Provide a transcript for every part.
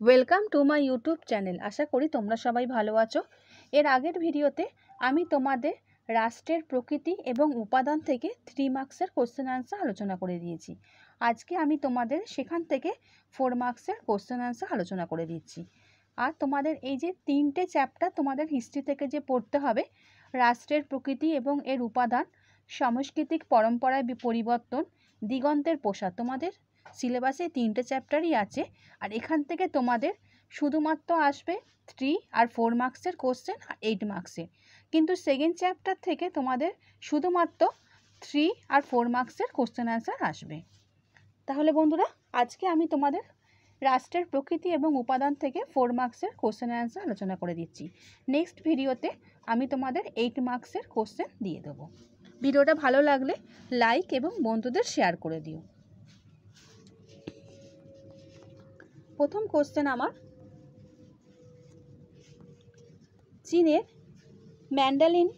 Welcome to my YouTube channel. আশা করি তোমরা সবাই ভালো আছো। এর আগের ভিডিওতে আমি তোমাদের রাষ্ট্রের প্রকৃতি এবং উপাদান থেকে 3 মার্কসের কোশ্চেন আনসার আলোচনা করে দিয়েছি। আজকে আমি তোমাদের সেখান থেকে 4 মার্কসের কোশ্চেন আনসার আলোচনা করে দিচ্ছি। আর তোমাদের এই যে 3টে চ্যাপ্টার তোমাদের হিস্ট্রি থেকে যে পড়তে হবে, রাষ্ট্রের প্রকৃতি এবং এর উপাদান, সাংস্কৃতিক পরম্পরায় পরিবর্তন, দিগন্তের প্রসার, তোমাদের সিলেবাসে 3টে চ্যাপ্টারই আছে। আর এখান থেকে তোমাদের শুধুমাত্র আসবে 3 আর 4 মার্কসের কোশ্চেন, 8 মার্কসের। কিন্তু সেকেন্ড চ্যাপ্টার থেকে তোমাদের শুধুমাত্র 3 আর 4 মার্কসের কোশ্চেন অ্যান্সার আসবে। তাহলে বন্ধুরা, আজকে আমি তোমাদের রাষ্ট্রের প্রকৃতি এবং উপাদান থেকে 4 মার্কসের কোশ্চেন অ্যান্সার আলোচনা করে দিচ্ছি। নেক্সট ভিডিওতে আমি তোমাদের 8 মার্কসের কোশ্চেন দিয়ে দেবো। ভিডিওটা ভালো লাগলে লাইক এবং বন্ধুদের শেয়ার করে দিও। প্রথম কোশ্চেন আমার, চীনের ম্যান্ডালিন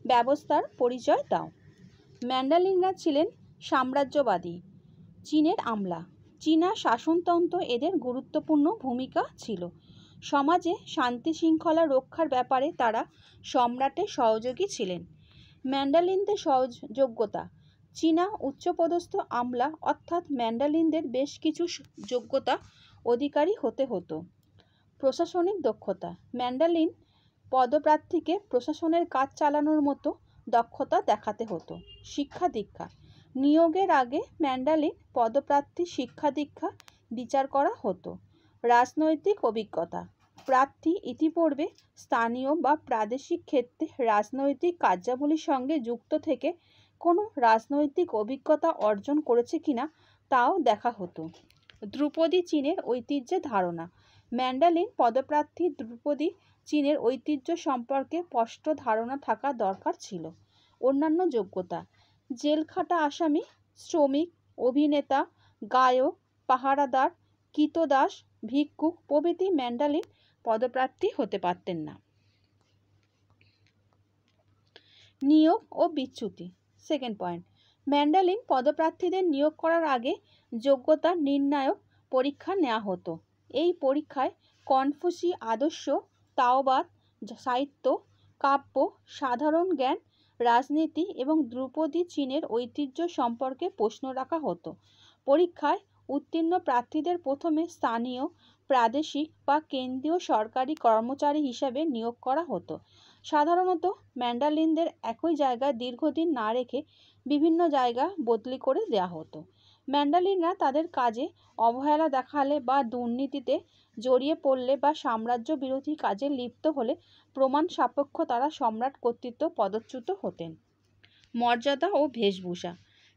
ব্যবস্থার পরিচয় দাও। ম্যান্ডালিনরা ছিলেন সাম্রাজ্যবাদী চীনের আমলা। চীনা শাসনতন্ত্র এদের গুরুত্বপূর্ণ ভূমিকা ছিল। সমাজে শান্তি শৃঙ্খলা রক্ষার ব্যাপারে তারা সম্রাটের সহযোগী ছিলেন। ম্যান্ডালিনদের সহযোগ্যতা, চীনা উচ্চপদস্থ আমলা অর্থাৎ ম্যান্ডালিনদের বেশ কিছু যোগ্যতা অধিকারী হতে হতো। প্রশাসনিক দক্ষতা, ম্যান্ডালিন পদপ্রার্থীকে প্রশাসনের কাজ চালানোর মতো দক্ষতা দেখাতে হতো। শিক্ষা দীক্ষা, নিয়োগের আগে ম্যান্ডালিন পদপ্রার্থী শিক্ষা দীক্ষা বিচার করা হতো। রাজনৈতিক অভিজ্ঞতা, প্রার্থী ইতিপূর্বে স্থানীয় বা প্রাদেশিক ক্ষেত্রে রাজনৈতিক কার্যাবলীর সঙ্গে যুক্ত থেকে কোনো রাজনৈতিক অভিজ্ঞতা অর্জন করেছে কিনা তাও দেখা হতো। ধ্রুপদী চীনের ঐতিহ্যের ধারণা, ম্যান্ডালিন পদপ্রার্থী ধ্রুপদী চীনের ঐতিহ্য সম্পর্কে স্পষ্ট ধারণা থাকা দরকার ছিল। অন্যান্য যোগ্যতা, জেলখাটা আসামি, শ্রমিক, অভিনেতা, গায়ক, পাহারাদার, কৃতদাস, ভিক্ষুক প্রভৃতি ম্যান্ডালিন পদপ্রার্থী হতে পারতেন না। নিয়োগ ও বিচ্যুতি, সেকেন্ড পয়েন্ট, ম্যান্ডালিন পদপ্রার্থীদের নিয়োগ করার আগে যোগ্যতা নির্ণায়ক পরীক্ষা নেওয়া হতো। এই পরীক্ষায় কনফুসি আদর্শ, তাওবাদ, সাহিত্য, কাব্য, সাধারণ জ্ঞান, রাজনীতি এবং ধ্রুপদী চীনের ঐতিহ্য সম্পর্কে প্রশ্ন রাখা হতো। পরীক্ষায় উত্তীর্ণ প্রার্থীদের প্রথমে স্থানীয়, প্রাদেশিক বা কেন্দ্রীয় সরকারি কর্মচারী হিসাবে নিয়োগ করা হতো। সাধারণত ম্যান্ডালিনদের একই জায়গায় দীর্ঘদিন না রেখে বিভিন্ন জায়গা বদলি করে দেওয়া হতো। ম্যান্ডালিনরা তাদের কাজে অবহেলা দেখালে বা দুর্নীতিতে জড়িয়ে পড়লে বা সাম্রাজ্য বিরোধী কাজে লিপ্ত হলে প্রমাণ সাপেক্ষ তারা সম্রাট কর্তৃত্ব পদচ্যুত হতেন। মর্যাদা ও বেশভূষা,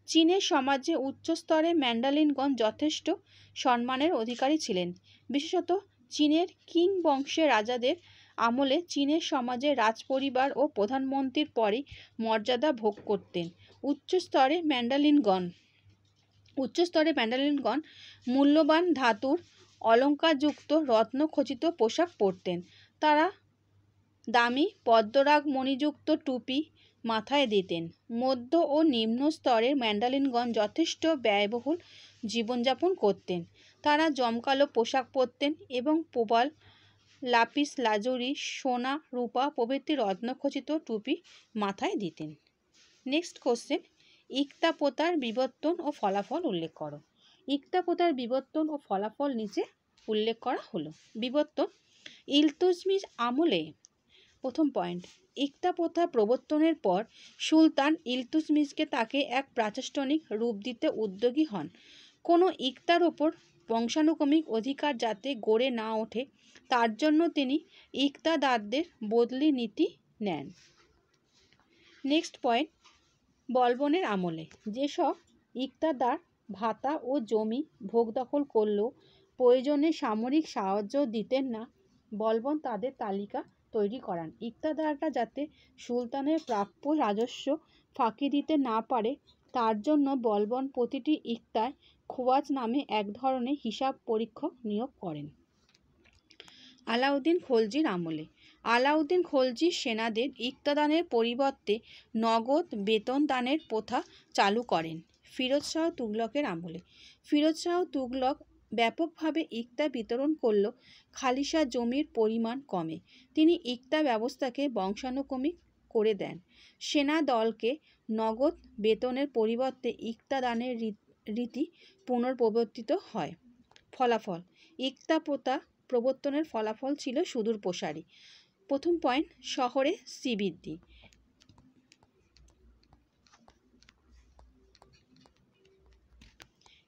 চীনের সমাজে উচ্চ স্তরে ম্যান্ডালিনগণ যথেষ্ট সম্মানের অধিকারী ছিলেন। বিশেষত চীনের কিং বংশের রাজাদের আমলে চীনের সমাজে রাজপরিবার ও প্রধানমন্ত্রীর পরে মর্যাদা ভোগ করতেন। উচ্চস্তরে ম্যান্ডালিনগণ মূল্যবান ধাতুর অলঙ্কারযুক্ত রত্নখচিত পোশাক পরতেন। তারা দামি পদ্মরাগ মণিযুক্ত টুপি মাথায় দিতেন। মধ্য ও নিম্ন স্তরের ম্যান্ডালিনগণ যথেষ্ট ব্যয়বহুল জীবনযাপন করতেন। তারা জমকালো পোশাক পরতেন এবং প্রবাল, লাপিস লাজুরি, সোনা, রূপা প্রভৃতি রত্নখচিত টুপি মাথায় দিতেন। নেক্সট কোশ্চেন, ইক্তা প্রথার বিবর্তন ও ফলাফল উল্লেখ করো। ইক্তা প্রথার বিবর্তন ও ফলাফল নিচে উল্লেখ করা হলো। বিবর্তন, ইলতুৎমিশ আমলে, প্রথম পয়েন্ট, ইক্তা প্রথা প্রবর্তনের পর সুলতান ইলতুৎমিশকে তাকে এক প্রাতিষ্ঠানিক রূপ দিতে উদ্যোগী হন। কোনো ইক্তার ওপর বংশানুক্রমিক অধিকার যাতে গড়ে না ওঠে তার জন্য তিনি ইক্তাদারদের বদলি নীতি নেন। নেক্সট পয়েন্ট, বলবনের আমলে যেসব ইক্তাদার ভাতা ও জমি ভোগ দখল করলেও প্রয়োজনে সামরিক সাহায্য দিতেন না, বলবন তাদের তালিকা তৈরি করান। ইক্তাদাররা যাতে সুলতানের প্রাপ্য রাজস্ব ফাঁকি দিতে না পারে তার জন্য বলবন প্রতিটি ইক্তায় খোয়াজ নামে এক ধরনের হিসাব পরীক্ষক নিয়োগ করেন। আলাউদ্দিন খলজির আমলে, আলাউদ্দিন খলজি সেনাদের ইক্তাদানের পরিবর্তে নগদ বেতন দানের প্রথা চালু করেন। ফিরোজ শাহ তুগলকের আমলে, ফিরোজ শাহ তুগলক ব্যাপকভাবে ইক্তা বিতরণ করলেও খালিসা জমির পরিমাণ কমে। তিনি ইক্তা ব্যবস্থাকে বংশানুক্রমিক করে দেন। সেনা দলকে নগদ বেতনের পরিবর্তে ইক্তা দানের রীতি পুনঃপ্রবর্তিত হয়। ফলাফল: ইক্তা প্রথা প্রবর্তনের ফলাফল ছিল সুদূর প্রসারী। প্রথম পয়েন্ট, শহরে শ্রীবৃদ্ধি।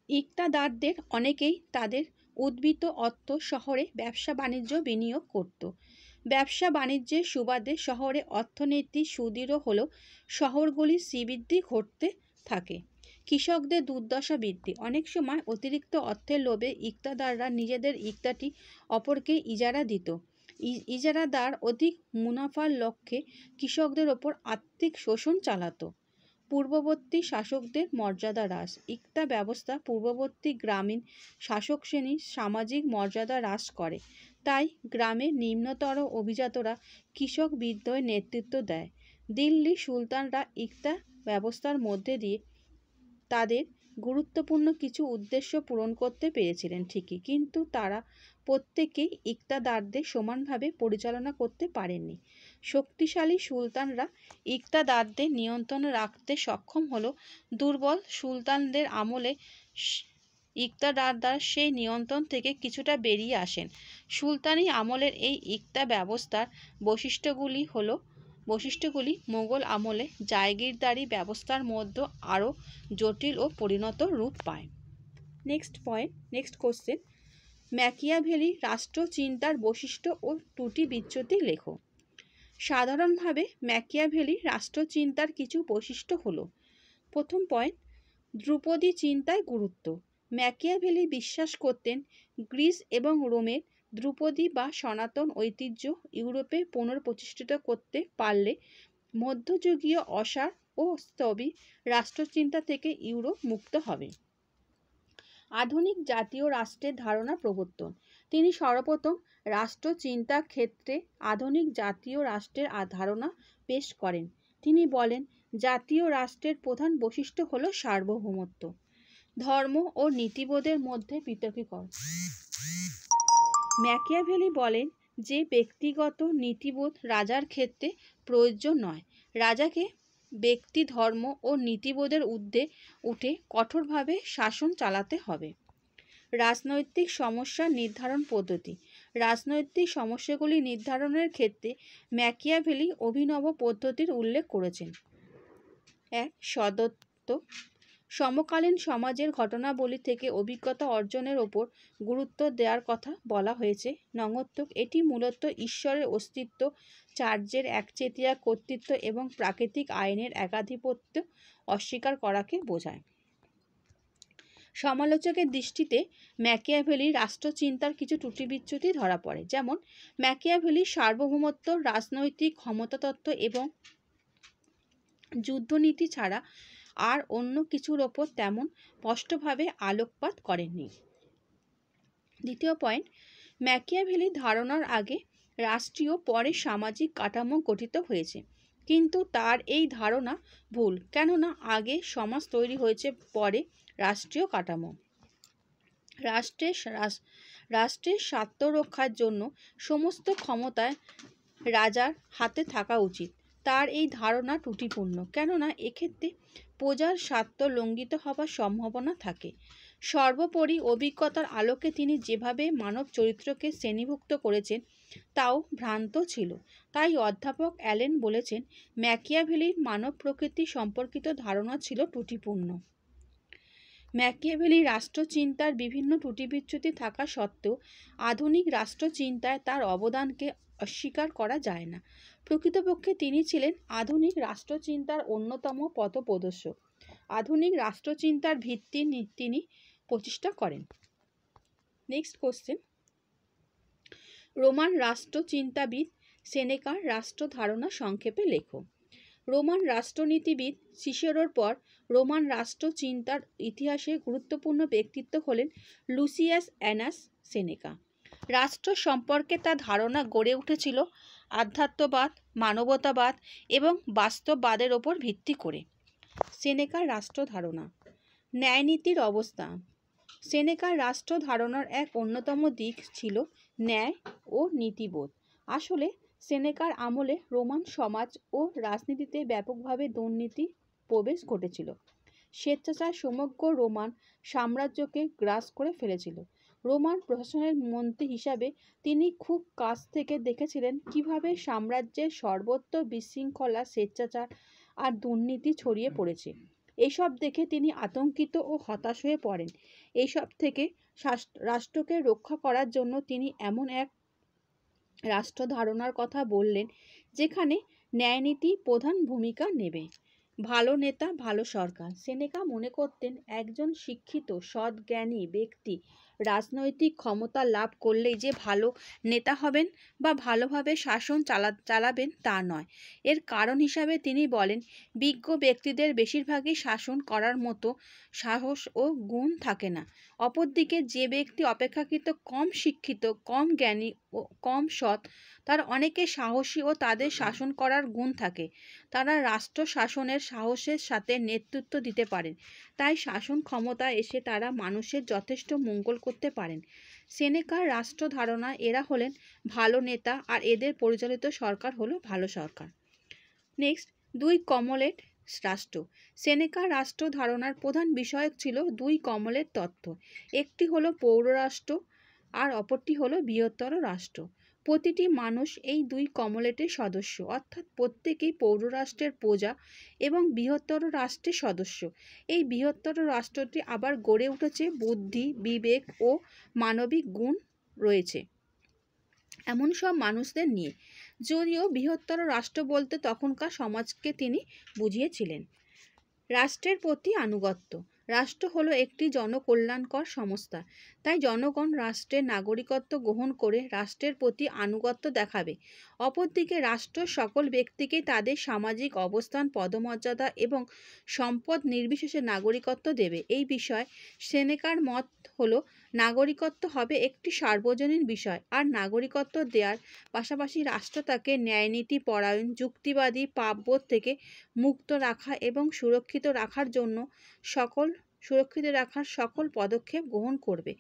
ইক্তাদারদের অনেকেই তাদের উদ্বৃত্ত অর্থ শহরে ব্যবসা বাণিজ্য বিনিয়োগ করত। ব্যবসা বাণিজ্যের সুবাদে শহরে অর্থনীতি সুদৃঢ় হলেও শহরগুলির শ্রীবৃদ্ধি ঘটতে থাকে। কৃষকদের দুর্দশা বৃদ্ধি। অনেক সময় অতিরিক্ত অর্থের লোভে ইক্তাদাররা নিজেদের ইক্তাটি অপরকে ইজারা দিত। ইজারাদার অধিক মুনাফার লক্ষ্যে কৃষকদের ওপর আর্থিক শোষণ চালাত। পূর্ববর্তী শাসকদের মর্যাদা হ্রাস। ইক্তা ব্যবস্থা পূর্ববর্তী গ্রামীণ শাসক শ্রেণীর সামাজিক মর্যাদা হ্রাস করে। তাই গ্রামের নিম্নতর অভিজাতরা কৃষক বিদ্রোহের নেতৃত্ব দেয়। দিল্লি সুলতানরা ইক্তা ব্যবস্থার মধ্যে দিয়ে তাদের গুরুত্বপূর্ণ কিছু উদ্দেশ্য পূরণ করতে পেরেছিলেন ঠিকই, কিন্তু তারা প্রত্যেকেই ইক্তাদারদের সমানভাবে পরিচালনা করতে পারেননি। শক্তিশালী সুলতানরা ইক্তাদারদের নিয়ন্ত্রণে রাখতে সক্ষম হলেও দুর্বল সুলতানদের আমলে ইক্তাদাররা সেই নিয়ন্ত্রণ থেকে কিছুটা বেরিয়ে আসেন। সুলতানি আমলের এই ইক্তা ব্যবস্থার বৈশিষ্ট্যগুলি মোগল আমলে জায়গিরদারি ব্যবস্থার মধ্যে আরও জটিল ও পরিণত রূপ পায়। নেক্সট কোশ্চেন, ম্যাকিয়াভেলি রাষ্ট্রচিন্তার বৈশিষ্ট্য ও ত্রুটি বিচ্যুতি লেখো। সাধারণভাবে ম্যাকিয়াভেলি রাষ্ট্রচিন্তার কিছু বৈশিষ্ট্য হলো: প্রথম পয়েন্ট, ধ্রুপদী চিন্তায় গুরুত্ব। ম্যাকিয়াভেলি বিশ্বাস করতেন গ্রিস এবং রোমের ধ্রুপদী বা সনাতন ঐতিহ্য ইউরোপে পুনঃপ্রতিষ্ঠিত করতে পারলে মধ্যযুগীয় অসার ও স্থবির রাষ্ট্রচিন্তা থেকে ইউরোপ মুক্ত হবে। আধুনিক জাতীয় রাষ্ট্রের ধারণা প্রবর্তন। তিনি সর্বপ্রথম রাষ্ট্রচিন্তার ক্ষেত্রে আধুনিক জাতীয় রাষ্ট্রের ধারণা পেশ করেন। তিনি বলেন, জাতীয় রাষ্ট্রের প্রধান বৈশিষ্ট্য হল সার্বভৌমত্ব। ধর্ম ও নীতিবোধের মধ্যে পৃথকীকরণ। ম্যাকিয়াভেলি বলেন যে ব্যক্তিগত নীতিবোধ রাজার ক্ষেত্রে প্রযোজ্য নয়। রাজাকে ব্যক্তি ধর্ম ও নীতিবোধের ঊর্ধ্বে উঠে কঠোরভাবে শাসন চালাতে হবে। রাজনৈতিক সমস্যা নির্ধারণ পদ্ধতি। রাজনৈতিক সমস্যাগুলি নির্ধারণের ক্ষেত্রে ম্যাকিয়াভেলি অভিনব পদ্ধতির উল্লেখ করেছেন। 1. সদত্ব। সমকালীন সমাজের ঘটনাবলী থেকে অভিজ্ঞতা অর্জনের ওপর গুরুত্ব দেওয়ার কথা বলা হয়েছে। নঙত্বক। এটি মূলত ঈশ্বরের অস্তিত্ব, চার্যের একচেটিয়া কর্তৃত্ব এবং প্রাকৃতিক আইনের একাধিপত্য অস্বীকার করাকে বোঝায়। সমালোচকের দৃষ্টিতে ম্যাকিয়াভেলি রাষ্ট্রচিন্তার কিছু ত্রুটি বিচ্যুতি ধরা পড়ে, যেমন ম্যাকিয়াভেলি সার্বভৌমত্ব, রাজনৈতিক ক্ষমতাতত্ত্ব এবং যুদ্ধনীতি ছাড়া আর অন্য কিছুর ওপর তেমন স্পষ্টভাবে আলোকপাত করেননি। দ্বিতীয় পয়েন্ট, ম্যাকিয়াভেলি ধারণার আগে রাষ্ট্রীয়, পরে সামাজিক কাঠামো গঠিত হয়েছে, কিন্তু তার এই ধারণা ভুল, কেননা আগে সমাজ তৈরি হয়েছে, পরে রাষ্ট্রীয় কাঠামো। রাষ্ট্রের স্বার্থ রক্ষার জন্য সমস্ত ক্ষমতায় রাজার হাতে থাকা উচিত। তার এই ধারণা ত্রুটিপূর্ণ, কেননা এক্ষেত্রে প্রজার স্বার্থ লঙ্ঘিত হবার সম্ভাবনা থাকে। সর্বোপরি অভিজ্ঞতার আলোকে তিনি যেভাবে মানব চরিত্রকে শ্রেণীভুক্ত করেছেন তাও ভ্রান্ত ছিল। তাই অধ্যাপক অ্যালেন বলেছেন, ম্যাকিয়াভেলির মানব প্রকৃতি সম্পর্কিত ধারণা ছিল ত্রুটিপূর্ণ। ম্যাকিয়াভেলি রাষ্ট্রচিন্তার বিভিন্ন ত্রুটি বিচ্যুতি থাকা সত্ত্বেও আধুনিক রাষ্ট্রচিন্তায় তার অবদানকে অস্বীকার করা যায় না। প্রকৃতপক্ষে তিনি ছিলেন আধুনিক রাষ্ট্রচিন্তার অন্যতম পথপ্রদর্শক। আধুনিক রাষ্ট্রচিন্তার ভিত্তি তিনি প্রতিষ্ঠা করেন। নেক্সট কোশ্চেন, রোমান রাষ্ট্রচিন্তাবিদ সেনেকার রাষ্ট্র ধারণা সংক্ষেপে লেখো। রোমান রাষ্ট্রনীতিবিদ সিসেরোর পর রোমান রাষ্ট্রচিন্তার ইতিহাসে গুরুত্বপূর্ণ ব্যক্তিত্ব হলেন লুসিয়াস অ্যানাস সেনেকা। রাষ্ট্র সম্পর্কে তার ধারণা গড়ে উঠেছিল আধ্যাত্মবাদ, মানবতাবাদ এবং বাস্তববাদের ওপর ভিত্তি করে। সেনেকার রাষ্ট্র ধারণা। ন্যায়নীতির অবস্থা। সেনেকার রাষ্ট্র ধারণার এক অন্যতম দিক ছিল ন্যায় ও নীতিবোধ। আসলে সেনেকার আমলে রোমান সমাজ ও রাজনীতিতে ব্যাপকভাবে দুর্নীতি প্রবেশ ঘটেছিল। স্বেচ্ছাচার সমগ্র রোমান সাম্রাজ্যকে গ্রাস করে ফেলেছিল। রোমান প্রশাসনের মন্ত্রী হিসাবে তিনি খুব কাছ থেকে দেখেছিলেন কিভাবে সাম্রাজ্যের সর্বত্র বিশৃঙ্খলা, স্বেচ্ছাচার আর দুর্নীতি ছড়িয়ে পড়েছে। এইসব দেখে তিনি আতঙ্কিত ও হতাশ হয়ে পড়েন। এইসব থেকে রাষ্ট্রকে রক্ষা করার জন্য তিনি এমন এক রাষ্ট্র ধারণার কথা বললেন যেখানে ন্যায়নীতি প্রধান ভূমিকা নেবে। ভালো নেতা, ভালো সরকার। সেনেকা মনে করতেন একজন শিক্ষিত, সৎ, জ্ঞানী ব্যক্তি রাজনৈতিক ক্ষমতা লাভ করলেই যে ভালো নেতা হবেন বা ভালোভাবে শাসন চালাবেন তা নয়। এর কারণ হিসাবে তিনি বলেন, বিজ্ঞ ব্যক্তিদের বেশিরভাগই শাসন করার মতো সাহস ও গুণ থাকে না। অপরদিকে যে ব্যক্তি অপেক্ষাকৃত কম শিক্ষিত, কম জ্ঞানী ও কম সৎ, তার অনেকে সাহসী ও তাদের শাসন করার গুণ থাকে। তারা রাষ্ট্র শাসনের সাহসের সাথে নেতৃত্ব দিতে পারেন। তাই শাসন ক্ষমতা এসে তারা মানুষের যথেষ্ট মঙ্গল করতে পারেন। সেনেকার রাষ্ট্র ধারণা এরা হলেন ভালো নেতা আর এদের পরিচালিত সরকার হলো ভালো সরকার। নেক্সট, দুই কমলেট রাষ্ট্র। সেনেকার রাষ্ট্র ধারণার প্রধান বিষয় ছিল দুই কমলের তত্ত্ব। একটি হলো পৌররাষ্ট্র আর অপরটি হলো বৃহত্তর রাষ্ট্র। প্রতিটি মানুষ এই দুই কমলেটের সদস্য, অর্থাৎ প্রত্যেকেই পৌররাষ্ট্রের প্রজা এবং বৃহত্তর রাষ্ট্রের সদস্য। এই বৃহত্তর রাষ্ট্রটি আবার গড়ে উঠেছে বুদ্ধি, বিবেক ও মানবিক গুণ রয়েছে এমন সব মানুষদের নিয়ে। যদিও বৃহত্তর রাষ্ট্র বলতে তখনকার সমাজকে তিনি বুঝিয়েছিলেন। রাষ্ট্রের প্রতি আনুগত্য। রাষ্ট্র হলো একটি জনকল্যাণকর সংস্থা, তাই জনগণ রাষ্ট্রের নাগরিকত্ব গ্রহণ করে রাষ্ট্রের প্রতি আনুগত্য দেখাবে। অপরদিকে রাষ্ট্র সকল ব্যক্তিকে তাদের সামাজিক অবস্থান, পদমর্যাদা এবং সম্পদ নির্বিশেষে নাগরিকত্ব দেবে। এই বিষয়ে সেনেকার মত হলো, নাগরিকত্ব হবে একটি সার্বজনীন বিষয়, আর নাগরিকত্ব দেওয়ার পাশাপাশি রাষ্ট্র তাকে ন্যায়নীতি পরায়ণ, যুক্তিবাদী, পাপবোধ থেকে মুক্ত রাখা এবং সুরক্ষিত রাখার সকল পদক্ষেপ গ্রহণ করবে।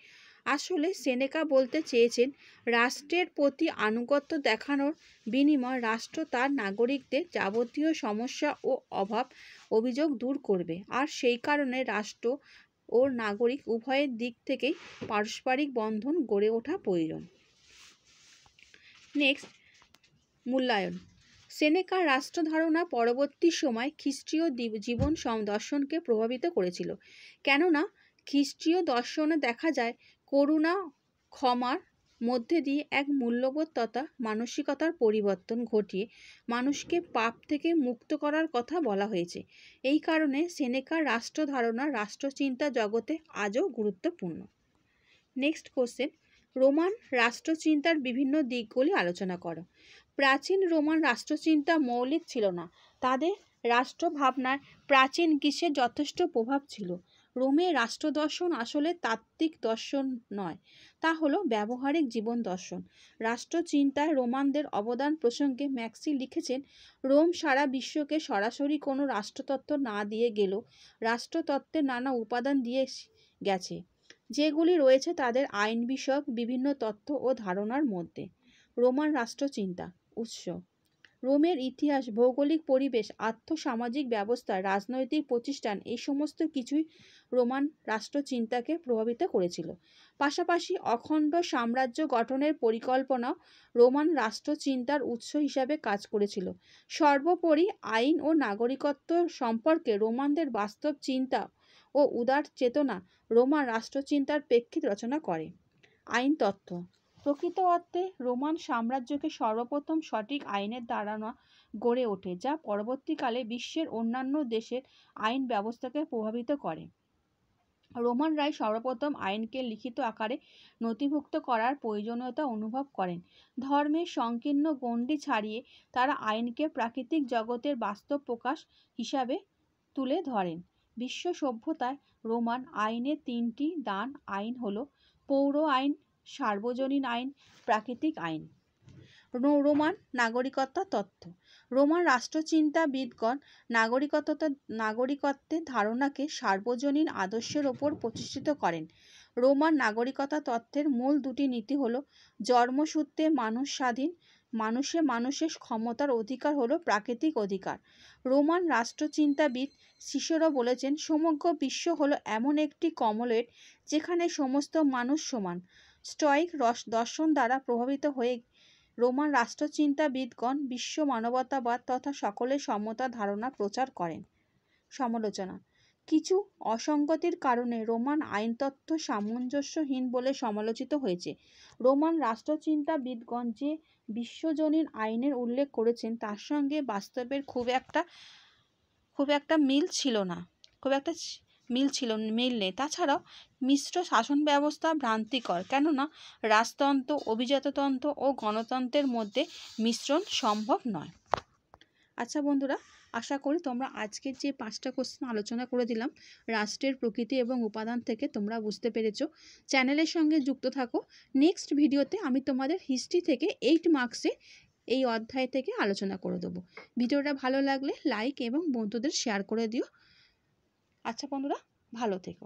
আসলে সেনেকা বলতে চেয়েছেন, রাষ্ট্রের প্রতি আনুগত্য দেখানোর বিনিময়ে রাষ্ট্র তার নাগরিকদের যাবতীয় সমস্যা ও অভিযোগ দূর করবে, আর সেই কারণে রাষ্ট্র ও নাগরিক উভয়ের দিক থেকেই পারস্পরিক বন্ধন গড়ে ওঠা প্রয়োজন। নেক্সট, মূল্যায়ন। সেনেকার রাষ্ট্র ধারণা পরবর্তী সময় খ্রিস্টীয় জীবন দর্শনকে প্রভাবিত করেছিল। কেননা খ্রিস্টীয় দর্শনে দেখা যায় করুণা, ক্ষমার মধ্যে দিয়ে এক মূল্যবোধ তথা মানসিকতার পরিবর্তন ঘটিয়ে মানুষকে পাপ থেকে মুক্ত করার কথা বলা হয়েছে। এই কারণে সেনেকার রাষ্ট্র ধারণা রাষ্ট্রচিন্তা জগতে আজও গুরুত্বপূর্ণ। নেক্সট কোশ্চেন, রোমান রাষ্ট্রচিন্তার বিভিন্ন দিকগুলি আলোচনা করো। প্রাচীন রোমান রাষ্ট্রচিন্তা মৌলিক ছিল না। তাদের রাষ্ট্রভাবনায় প্রাচীন গ্রীসের যথেষ্ট প্রভাব ছিল। রোমের রাষ্ট্রদর্শন আসলে তাত্ত্বিক দর্শন নয়, তা হলো ব্যবহারিক জীবন দর্শন। রাষ্ট্রচিন্তায় রোমানদের অবদান প্রসঙ্গে ম্যাক্সি লিখেছেন, রোম সারা বিশ্বকে সরাসরি কোনো রাষ্ট্রতত্ত্ব না দিয়ে গেলেও রাষ্ট্রতত্ত্বের নানা উপাদান দিয়ে গেছে, যেগুলি রয়েছে তাদের আইন বিষয়ক বিভিন্ন তত্ত্ব ও ধারণার মধ্যে। রোমান রাষ্ট্রচিন্তা উৎস। রোমের ইতিহাস, ভৌগোলিক পরিবেশ, আর্থ-সামাজিক ব্যবস্থা, রাজনৈতিক প্রতিষ্ঠান এই সমস্ত কিছুই রোমান রাষ্ট্রচিন্তাকে প্রভাবিত করেছিল। পাশাপাশি অখণ্ড সাম্রাজ্য গঠনের পরিকল্পনা রোমান রাষ্ট্রচিন্তার উৎস হিসাবে কাজ করেছিল। সর্বোপরি আইন ও নাগরিকত্ব সম্পর্কে রোমানদের বাস্তব চিন্তা ও উদার চেতনা রোমান রাষ্ট্রচিন্তার প্রেক্ষিত রচনা করে। আইন তত্ত্ব। প্রকৃত অর্থে রোমান সাম্রাজ্যকে সর্বপ্রথম সঠিক আইনের ধারণা গড়ে ওঠে, যা পরবর্তীকালে বিশ্বের অন্যান্য দেশের আইন ব্যবস্থাকে প্রভাবিত করে। রোমানরাই সর্বপ্রথম আইনকে লিখিত আকারে নথিভুক্ত করার প্রয়োজনীয়তা অনুভব করেন। ধর্মের সংকীর্ণ গণ্ডি ছাড়িয়ে তারা আইনকে প্রাকৃতিক জগতের বাস্তব প্রকাশ হিসাবে তুলে ধরেন। বিশ্ব সভ্যতায় রোমান আইনের তিনটি দান আইন হলো পৌর আইন, সার্বজনীন আইন, প্রাকৃতিক আইন। রোমান নাগরিকত্ব তত্ত্ব। রোমান রাষ্ট্রচিন্তাবিদগণ নাগরিকত্বের ধারণাকে সার্বজনীন আদর্শের ওপর প্রতিষ্ঠিত করেন। রোমান নাগরিকতা তত্ত্বের মূল দুটি নীতি হলো জন্মসূত্রে মানুষ স্বাধীন, মানুষের ক্ষমতার অধিকার হলো প্রাকৃতিক অধিকার। রোমান রাষ্ট্রচিন্তাবিদ সিসেরো বলেছেন, সমগ্র বিশ্ব হলো এমন একটি কমোডেট যেখানে সমস্ত মানুষ সমান। স্টয়িক দর্শন দ্বারা প্রভাবিত হয়ে রোমান রাষ্ট্রচিন্তাবিদগণ বিশ্ব মানবতাবাদ তথা সকলের সমতা ধারণা প্রচার করেন। সমালোচনা: কিছু অসঙ্গতির কারণে রোমান আইনতত্ত্ব সামঞ্জস্যহীন বলে সমালোচিত হয়েছে। রোমান রাষ্ট্রচিন্তাবিদগণ যে বিশ্বজনীন আইনের উল্লেখ করেছেন তার সঙ্গে বাস্তবের খুব একটা মিল নেই। তাছাড়াও মিশ্র শাসন ব্যবস্থা ভ্রান্তিকর, কেননা রাজতন্ত্র, অভিজাততন্ত্র ও গণতন্ত্রের মধ্যে মিশ্রণ সম্ভব নয়। আচ্ছা বন্ধুরা, আশা করি তোমরা আজকের যে 5টা কোশ্চেন আলোচনা করে দিলাম রাষ্ট্রের প্রকৃতি এবং উপাদান থেকে তোমরা বুঝতে পেরেছো। চ্যানেলের সঙ্গে যুক্ত থাকো। নেক্সট ভিডিওতে আমি তোমাদের হিস্ট্রি থেকে 8 মার্কসে এই অধ্যায় থেকে আলোচনা করে দেবো। ভিডিওটা ভালো লাগলে লাইক এবং বন্ধুদের শেয়ার করে দিও। আচ্ছা বন্ধুরা, ভালো থেকো।